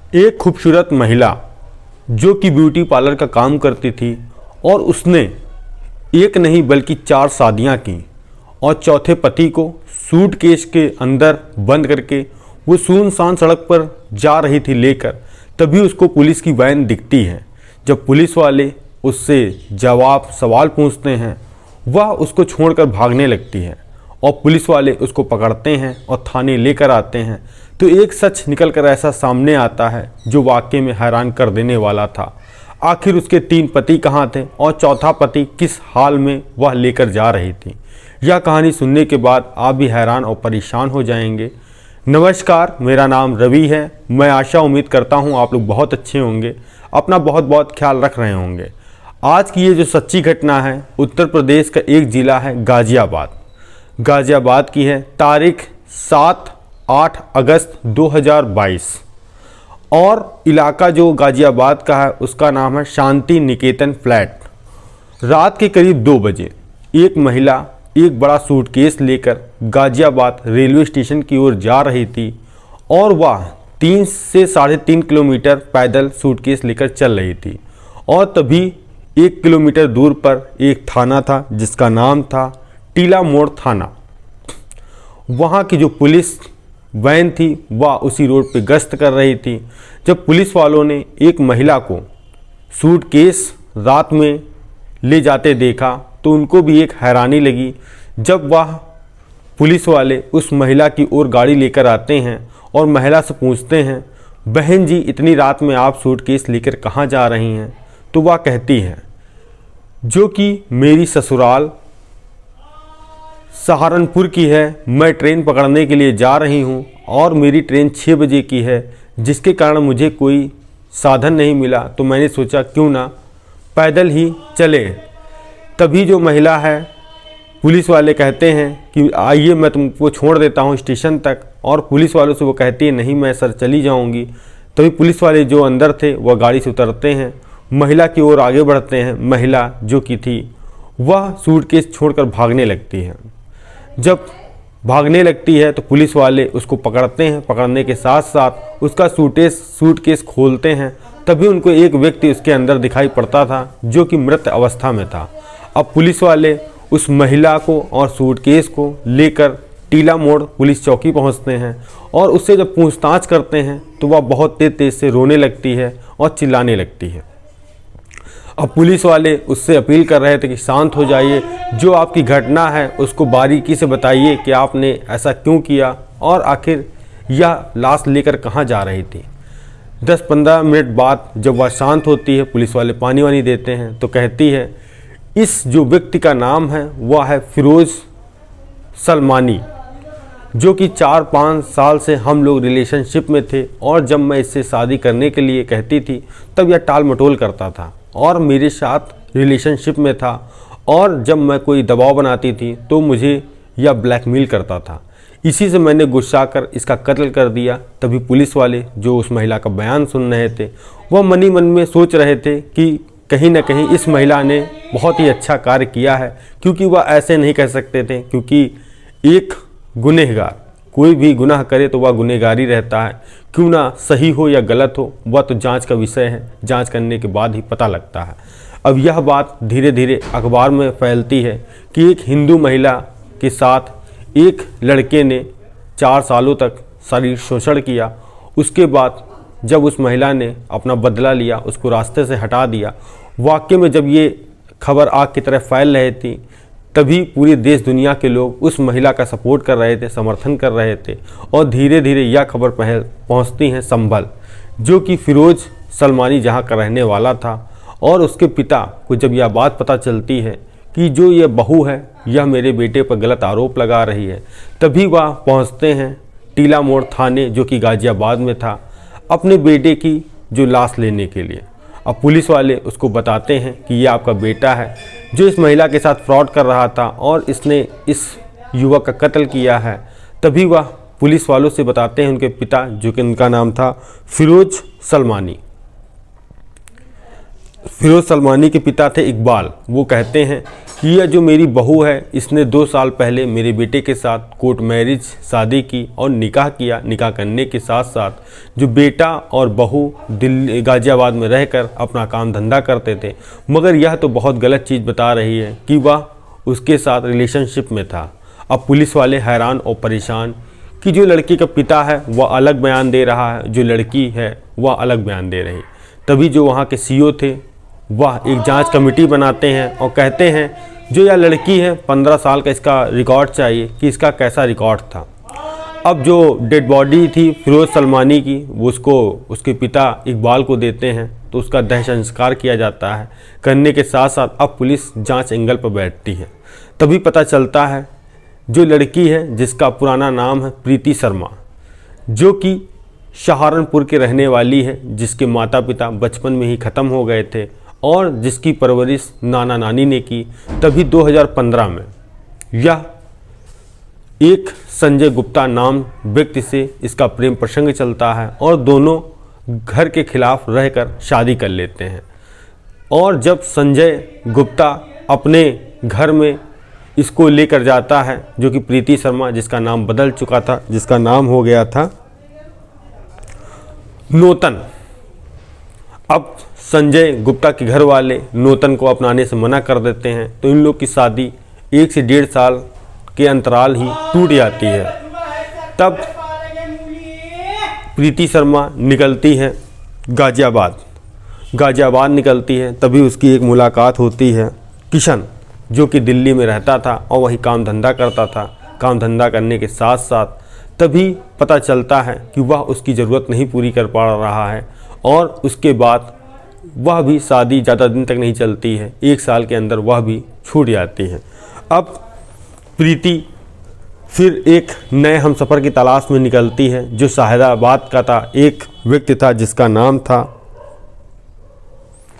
एक खूबसूरत महिला जो कि ब्यूटी पार्लर का काम करती थी और उसने एक नहीं बल्कि 4 शादियां की और चौथे पति को सूटकेस के अंदर बंद करके वो सुनसान सड़क पर जा रही थी लेकर, तभी उसको पुलिस की वैन दिखती है। जब पुलिस वाले उससे सवाल पूछते हैं, वह उसको छोड़कर भागने लगती है और पुलिस वाले उसको पकड़ते हैं और थाने लेकर आते हैं। तो एक सच निकल कर ऐसा सामने आता है जो वाकई में हैरान कर देने वाला था। आखिर उसके 3 पति कहाँ थे और चौथा पति किस हाल में वह लेकर जा रही थी। यह कहानी सुनने के बाद आप भी हैरान और परेशान हो जाएंगे। नमस्कार, मेरा नाम रवि है। मैं आशा उम्मीद करता हूँ आप लोग बहुत अच्छे होंगे, अपना बहुत बहुत ख्याल रख रहे होंगे। आज की ये जो सच्ची घटना है उत्तर प्रदेश का एक ज़िला है गाज़ियाबाद की है। तारीख 7-8 अगस्त 2022 और इलाका जो गाज़ियाबाद का है उसका नाम है शांति निकेतन फ्लैट। रात के करीब 2 बजे एक महिला एक बड़ा सूटकेस लेकर गाज़ियाबाद रेलवे स्टेशन की ओर जा रही थी और वह 3 से 3.5 किलोमीटर पैदल सूटकेस लेकर चल रही थी। और तभी 1 किलोमीटर दूर पर एक थाना था जिसका नाम था टीला मोड़ थाना। वहाँ की जो पुलिस वैन थी वह उसी रोड पे गश्त कर रही थी। जब पुलिस वालों ने एक महिला को सूटकेस रात में ले जाते देखा तो उनको भी एक हैरानी लगी। जब वह पुलिस वाले उस महिला की ओर गाड़ी लेकर आते हैं और महिला से पूछते हैं, बहन जी इतनी रात में आप सूटकेस लेकर कहाँ जा रही हैं? तो वह कहती है जो कि मेरी ससुराल सहारनपुर की है, मैं ट्रेन पकड़ने के लिए जा रही हूँ और मेरी ट्रेन 6 बजे की है, जिसके कारण मुझे कोई साधन नहीं मिला तो मैंने सोचा क्यों ना पैदल ही चले। तभी जो महिला है पुलिस वाले कहते हैं कि आइए मैं तुमको छोड़ देता हूँ स्टेशन तक, और पुलिस वालों से वो कहती है नहीं मैं सर चली जाऊँगी। तभी पुलिस वाले जो अंदर थे वह गाड़ी से उतरते हैं, महिला की ओर आगे बढ़ते हैं। महिला जो की थी वह सूटकेस छोड़कर भागने लगती है। जब भागने लगती है तो पुलिस वाले उसको पकड़ते हैं, पकड़ने के साथ साथ उसका सूटकेस खोलते हैं। तभी उनको एक व्यक्ति उसके अंदर दिखाई पड़ता था जो कि मृत अवस्था में था। अब पुलिस वाले उस महिला को और सूटकेस को लेकर टीला मोड़ पुलिस चौकी पहुंचते हैं और उससे जब पूछताछ करते हैं तो वह बहुत तेज से रोने लगती है और चिल्लाने लगती है। अब पुलिस वाले उससे अपील कर रहे थे कि शांत हो जाइए, जो आपकी घटना है उसको बारीकी से बताइए कि आपने ऐसा क्यों किया और आखिर यह लाश लेकर कहाँ जा रही थी। 10-15 मिनट बाद जब वह शांत होती है, पुलिस वाले पानी वानी देते हैं तो कहती है इस जो व्यक्ति का नाम है वह है फिरोज सलमानी, जो कि 4-5 साल से हम लोग रिलेशनशिप में थे और जब मैं इससे शादी करने के लिए कहती थी तब यह टाल मटोल करता था और मेरे साथ रिलेशनशिप में था, और जब मैं कोई दबाव बनाती थी तो मुझे यह ब्लैकमेल करता था। इसी से मैंने गुस्सा कर इसका कत्ल कर दिया। तभी पुलिस वाले जो उस महिला का बयान सुन रहे थे वह मन ही मन में सोच रहे थे कि कहीं ना कहीं इस महिला ने बहुत ही अच्छा कार्य किया है, क्योंकि वह ऐसे नहीं कह सकते थे, क्योंकि एक गुनहगार कोई भी गुनाह करे तो वह गुनहगार ही रहता है। क्यों ना सही हो या गलत हो वह तो जांच का विषय है, जांच करने के बाद ही पता लगता है। अब यह बात धीरे धीरे अखबार में फैलती है कि एक हिंदू महिला के साथ एक लड़के ने 4 सालों तक शारीरिक शोषण किया। उसके बाद जब उस महिला ने अपना बदला लिया, उसको रास्ते से हटा दिया। वाकई में जब ये खबर आग की तरह फैल रही थी तभी पूरे देश दुनिया के लोग उस महिला का सपोर्ट कर रहे थे, समर्थन कर रहे थे, और धीरे धीरे यह खबर पहुंचती है संभल, जो कि फिरोज सलमानी जहां का रहने वाला था। और उसके पिता को जब यह बात पता चलती है कि जो ये बहू है यह मेरे बेटे पर गलत आरोप लगा रही है, तभी वह पहुंचते हैं टीला मोड़ थाने जो कि गाज़ियाबाद में था, अपने बेटे की जो लाश लेने के लिए। अब पुलिस वाले उसको बताते हैं कि ये आपका बेटा है जो इस महिला के साथ फ्रॉड कर रहा था और इसने इस युवक का कत्ल किया है। तभी वह पुलिस वालों से बताते हैं उनके पिता, जो कि उनका नाम था फिरोज सलमानी। फिरोज सलमानी के पिता थे इकबाल। वो कहते हैं कि यह जो मेरी बहू है, इसने 2 साल पहले मेरे बेटे के साथ कोर्ट मैरिज शादी की और निकाह किया। निकाह करने के साथ साथ जो बेटा और बहू दिल्ली गाज़ियाबाद में रहकर अपना काम धंधा करते थे, मगर यह तो बहुत गलत चीज़ बता रही है कि वह उसके साथ रिलेशनशिप में था। अब पुलिस वाले हैरान और परेशान कि जो लड़की का पिता है वह अलग बयान दे रहा है, जो लड़की है वह अलग बयान दे रही। तभी जो वहाँ के सीईओ थे वह एक जांच कमेटी बनाते हैं और कहते हैं जो यह लड़की है 15 साल का इसका रिकॉर्ड चाहिए कि इसका कैसा रिकॉर्ड था। अब जो डेड बॉडी थी फिरोज सलमानी की वो उसको उसके पिता इकबाल को देते हैं, तो उसका दाह संस्कार किया जाता है। करने के साथ साथ अब पुलिस जांच एंगल पर बैठती है। तभी पता चलता है जो लड़की है जिसका पुराना नाम है प्रीति शर्मा, जो कि सहारनपुर के रहने वाली है, जिसके माता पिता बचपन में ही ख़त्म हो गए थे और जिसकी परवरिश नाना नानी ने की। तभी 2015 में यह एक संजय गुप्ता नाम व्यक्ति से इसका प्रेम प्रसंग चलता है और दोनों घर के खिलाफ रहकर शादी कर लेते हैं। और जब संजय गुप्ता अपने घर में इसको लेकर जाता है, जो कि प्रीति शर्मा जिसका नाम बदल चुका था, जिसका नाम हो गया था नूतन। अब संजय गुप्ता के घर वाले नूतन को अपनाने से मना कर देते हैं, तो इन लोग की शादी 1 से 1.5 साल के अंतराल ही टूट जाती है। तब प्रीति शर्मा निकलती है गाज़ियाबाद निकलती है। तभी उसकी एक मुलाकात होती है किशन, जो कि दिल्ली में रहता था और वही काम धंधा करता था। काम धंधा करने के साथ साथ तभी पता चलता है कि वह उसकी ज़रूरत नहीं पूरी कर पा रहा है और उसके बाद वह भी शादी ज़्यादा दिन तक नहीं चलती है, 1 साल के अंदर वह भी छूट जाती है। अब प्रीति फिर एक नए हमसफ़र की तलाश में निकलती है, जो शाहिदाबाद का था। एक व्यक्ति था जिसका नाम था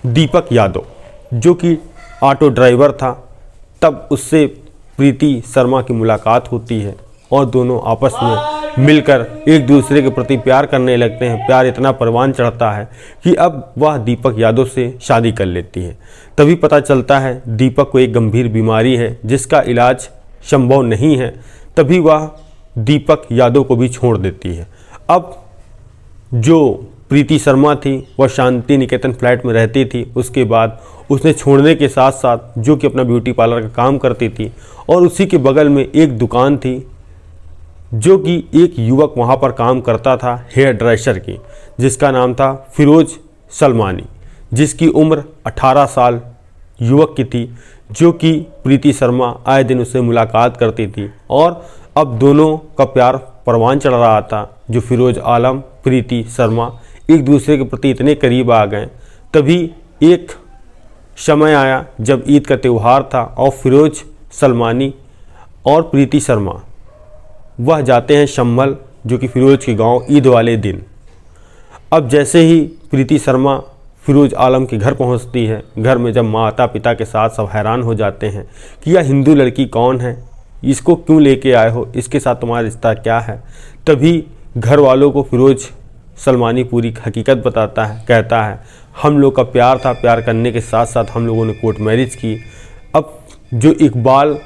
दीपक यादव, जो कि ऑटो ड्राइवर था। तब उससे प्रीति शर्मा की मुलाकात होती है और दोनों आपस में मिलकर एक दूसरे के प्रति प्यार करने लगते हैं। प्यार इतना परवान चढ़ता है कि अब वह दीपक यादव से शादी कर लेती है। तभी पता चलता है दीपक को एक गंभीर बीमारी है जिसका इलाज संभव नहीं है। तभी वह दीपक यादव को भी छोड़ देती है। अब जो प्रीति शर्मा थी वह शांति निकेतन फ्लैट में रहती थी। उसके बाद उसने छोड़ने के साथ साथ जो कि अपना ब्यूटी पार्लर का काम करती थी और उसी के बगल में एक दुकान थी, जो कि एक युवक वहाँ पर काम करता था हेयर ड्रेसर की, जिसका नाम था फिरोज सलमानी, जिसकी उम्र 18 साल युवक की थी, जो कि प्रीति शर्मा आए दिन उससे मुलाकात करती थी। और अब दोनों का प्यार परवान चढ़ रहा था। जो फिरोज आलम प्रीति शर्मा एक दूसरे के प्रति इतने करीब आ गए। तभी एक समय आया जब ईद का त्यौहार था और फिरोज सलमानी और प्रीति शर्मा वह जाते हैं शम्मल, जो कि फिरोज के गांव, ईद वाले दिन। अब जैसे ही प्रीति शर्मा फिरोज आलम के घर पहुंचती है, घर में जब माता पिता के साथ सब हैरान हो जाते हैं कि यह हिंदू लड़की कौन है, इसको क्यों लेके आए हो, इसके साथ तुम्हारा रिश्ता क्या है। तभी घर वालों को फिरोज सलमानी पूरी हकीकत बताता है, कहता है हम लोग का प्यार था, प्यार करने के साथ साथ हम लोगों ने कोर्ट मैरिज की। अब जो इकबाल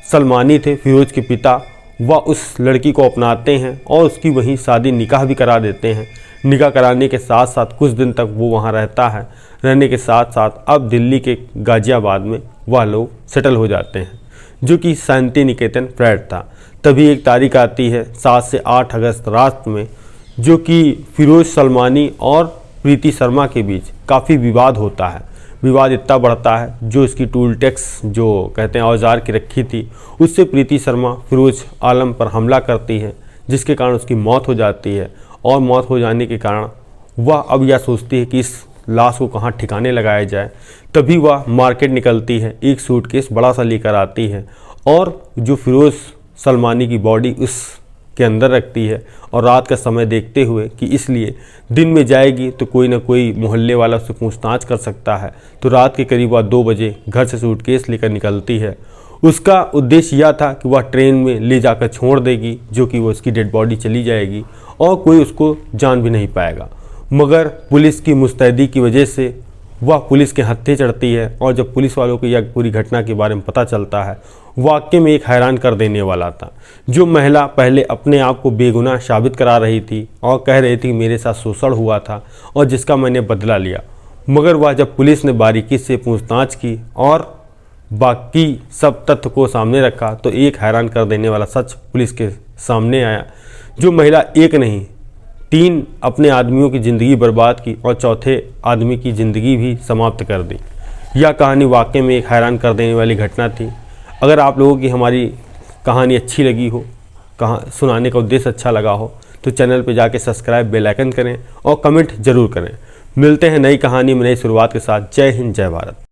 सलमानी थे फिरोज के पिता, वह उस लड़की को अपनाते हैं और उसकी वहीं शादी निकाह भी करा देते हैं। निकाह कराने के साथ साथ कुछ दिन तक वो वहाँ रहता है। रहने के साथ साथ अब दिल्ली के गाज़ियाबाद में वह लोग सेटल हो जाते हैं, जो कि शांति निकेतन फ्लैट था। तभी एक तारीख आती है 7 से 8 अगस्त रात में, जो कि फिरोज सलमानी और प्रीति शर्मा के बीच काफ़ी विवाद होता है। विवाद इतना बढ़ता है जो इसकी टूल टैक्स जो कहते हैं औजार की रखी थी, उससे प्रीति शर्मा फिरोज आलम पर हमला करती है, जिसके कारण उसकी मौत हो जाती है। और मौत हो जाने के कारण वह अब यह सोचती है कि इस लाश को कहाँ ठिकाने लगाया जाए। तभी वह मार्केट निकलती है, एक सूटकेस बड़ा सा लेकर आती है और जो फिरोज सलमानी की बॉडी उसके अंदर रखती है। और रात का समय देखते हुए कि इसलिए दिन में जाएगी तो कोई ना कोई मोहल्ले वाला उससे पूछताछ कर सकता है, तो रात के करीब वह 2 बजे घर से सूटकेस लेकर निकलती है। उसका उद्देश्य यह था कि वह ट्रेन में ले जाकर छोड़ देगी, जो कि वो उसकी डेड बॉडी चली जाएगी और कोई उसको जान भी नहीं पाएगा। मगर पुलिस की मुस्तैदी की वजह से वह पुलिस के हत्थे चढ़ती है। और जब पुलिस वालों को यह पूरी घटना के बारे में पता चलता है, वाकई में एक हैरान कर देने वाला था। जो महिला पहले अपने आप को बेगुनाह साबित करा रही थी और कह रही थी मेरे साथ शोषण हुआ था और जिसका मैंने बदला लिया, मगर वह जब पुलिस ने बारीकी से पूछताछ की और बाकी सब तथ्य को सामने रखा तो एक हैरान कर देने वाला सच पुलिस के सामने आया। जो महिला एक नहीं 3 अपने आदमियों की ज़िंदगी बर्बाद की और चौथे आदमी की ज़िंदगी भी समाप्त कर दी। यह कहानी वाकई में एक हैरान कर देने वाली घटना थी। अगर आप लोगों की हमारी कहानी अच्छी लगी हो, सुनाने का उद्देश्य अच्छा लगा हो, तो चैनल पर जाके सब्सक्राइब, बेल आइकन करें और कमेंट जरूर करें। मिलते हैं नई कहानी में नई शुरुआत के साथ। जय हिंद, जय भारत।